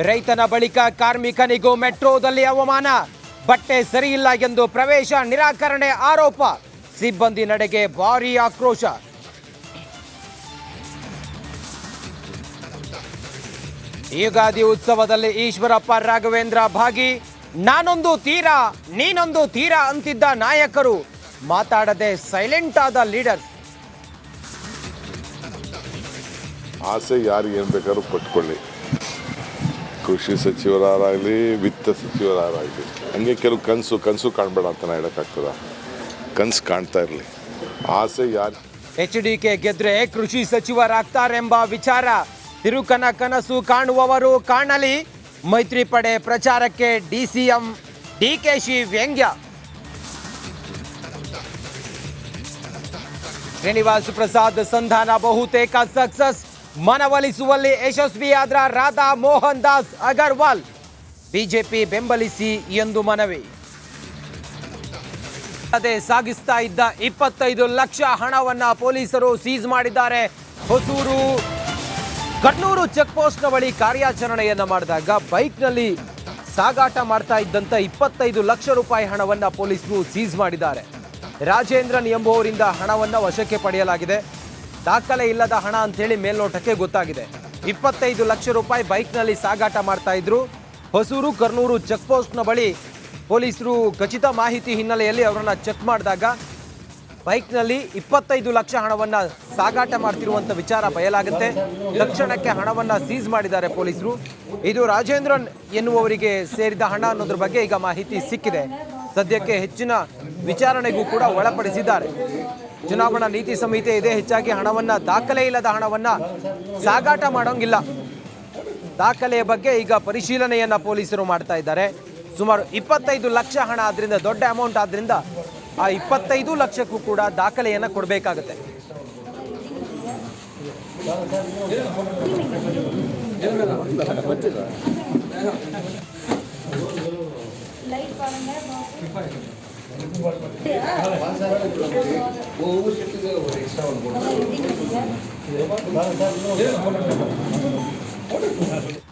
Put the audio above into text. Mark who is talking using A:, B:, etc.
A: ರೈತನ ಬಳಿಕ ಕಾರ್ಮಿಕನಿಗೂ ಮೆಟ್ರೋದಲ್ಲಿ ಅವಮಾನ, ಬಟ್ಟೆ ಸರಿಯಿಲ್ಲ ಎಂದು ಪ್ರವೇಶ ನಿರಾಕರಣೆ ಆರೋಪ, ಸಿಬ್ಬಂದಿ ನಡೆಗೆ ಭಾರೀ ಆಕ್ರೋಶ. ಯುಗಾದಿ ಉತ್ಸವದಲ್ಲಿ ಈಶ್ವರಪ್ಪ ರಾಘವೇಂದ್ರ ಭಾಗಿ, ನಾನೊಂದು ತೀರಾ ನೀನೊಂದು ತೀರಾ ಅಂತಿದ್ದ ನಾಯಕರು, ಮಾತಾಡದೆ ಸೈಲೆಂಟ್ ಆದ ಲೀಡರ್.
B: ಆಸೆ ಯಾರು ಏನು ಬೇಕಾದ್ರೂ ಪಟ್ಕೊಳ್ಳಿ, ಕೃಷಿ ಸಚಿವರಾಗಲಿ ವಿತ್ತ ಸಚಿವರಾಗಲಿ, ಹಂಗೆ ಕೆಲವು ಕನಸು ಕಾಣಬೇಡ ಅಂತ ಹೇಳೋಕ್ಕಾಗ್ತದ? ಕನಸು ಕಾಣ್ತಾ ಇರಲಿ, ಆಸೆ ಯಾರು.
A: HDK ಗೆದ್ರೆ ಕೃಷಿ ಸಚಿವರಾಗ್ತಾರೆಂಬ ವಿಚಾರ, ತಿರುಕನ ಕನಸು ಕಾಣುವವರು ಕಾಣಲಿ, ಮೈತ್ರಿ ಪಡೆ ಪ್ರಚಾರಕ್ಕೆ DCM DKಶ ವ್ಯಂಗ್ಯ. ಶ್ರೀನಿವಾಸ್ ಪ್ರಸಾದ್ ಸಂಧಾನ ಬಹುತೇಕ ಸಕ್ಸಸ್, ಮನವೊಲಿಸುವಲ್ಲಿ ಯಶಸ್ವಿಯಾದ್ರ ರಾಧಾ ಮೋಹನ್ ದಾಸ್ ಅಗರ್ವಾಲ್, ಬಿಜೆಪಿ ಬೆಂಬಲಿಸಿ ಎಂದು ಮನವಿ. ಅದೇ ಸಾಗಿಸ್ತಾ ಇದ್ದ 25 ಲಕ್ಷ ಹಣವನ್ನ ಪೊಲೀಸರು ಸೀಸ್ ಮಾಡಿದ್ದಾರೆ. ಹೊಸೂರು ಕಣ್ಣೂರು ಚೆಕ್ ಪೋಸ್ಟ್ನ ಬಳಿ ಕಾರ್ಯಾಚರಣೆಯನ್ನ ಮಾಡಿದಾಗ ಬೈಕ್ನಲ್ಲಿ ಸಾಗಾಟ ಮಾಡ್ತಾ ಇದ್ದಂತ 25 ಲಕ್ಷ ರೂಪಾಯಿ ಹಣವನ್ನ ಪೊಲೀಸರು ಸೀಸ್ ಮಾಡಿದ್ದಾರೆ. ರಾಜೇಂದ್ರನ್ ಎಂಬುವರಿಂದ ಹಣವನ್ನ ವಶಕ್ಕೆ ಪಡೆಯಲಾಗಿದೆ. ದಾಖಲೆ ಇಲ್ಲದ ಹಣ ಅಂತೇಳಿ ಮೇಲ್ನೋಟಕ್ಕೆ ಗೊತ್ತಾಗಿದೆ. 25 ಲಕ್ಷ ರೂಪಾಯಿ ಬೈಕ್ನಲ್ಲಿ ಸಾಗಾಟ ಮಾಡ್ತಾ ಇದ್ರು. ಹೊಸೂರು ಕರ್ನೂರು ಚೆಕ್ ಪೋಸ್ಟ್ನ ಬಳಿ ಪೊಲೀಸರು ಖಚಿತ ಮಾಹಿತಿ ಹಿನ್ನೆಲೆಯಲ್ಲಿ ಅವರನ್ನ ಚೆಕ್ ಮಾಡಿದಾಗ ಬೈಕ್ನಲ್ಲಿ 25 ಲಕ್ಷ ಹಣವನ್ನ ಸಾಗಾಟ ಮಾಡ್ತಿರುವಂತ ವಿಚಾರ ಬಯಲಾಗುತ್ತೆ. ತಕ್ಷಣಕ್ಕೆ ಹಣವನ್ನ ಸೀಸ್ ಮಾಡಿದ್ದಾರೆ ಪೊಲೀಸರು. ಇದು ರಾಜೇಂದ್ರನ್ ಎನ್ನುವವರಿಗೆ ಸೇರಿದ ಹಣ ಅನ್ನೋದ್ರ ಬಗ್ಗೆ ಈಗ ಮಾಹಿತಿ ಸಿಕ್ಕಿದೆ. ಸದ್ಯಕ್ಕೆ ಹೆಚ್ಚಿನ ವಿಚಾರಣೆಗೂ ಕೂಡ ಒಳಪಡಿಸಿದ್ದಾರೆ. ಚುನಾವಣಾ ನೀತಿ ಸಂಹಿತೆ ಇದೆ, ಹೆಚ್ಚಾಗಿ ಹಣವನ್ನ ದಾಖಲೆ ಇಲ್ಲದ ಹಣವನ್ನ ಸಾಗಾಟ ಮಾಡೋಂಗಿಲ್ಲ. ದಾಖಲೆಯ ಬಗ್ಗೆ ಈಗ ಪರಿಶೀಲನೆಯನ್ನ ಪೊಲೀಸರು ಮಾಡ್ತಾ ಇದ್ದಾರೆ. ಸುಮಾರು 25 ಲಕ್ಷ ಹಣ ಆದ್ರಿಂದ ದೊಡ್ಡ ಅಮೌಂಟ್ ಆದ್ರಿಂದ ಆ 25 ಲಕ್ಷಕ್ಕೂ ಕೂಡ ದಾಖಲೆಯನ್ನ ಕೊಡಬೇಕಾಗತ್ತೆ.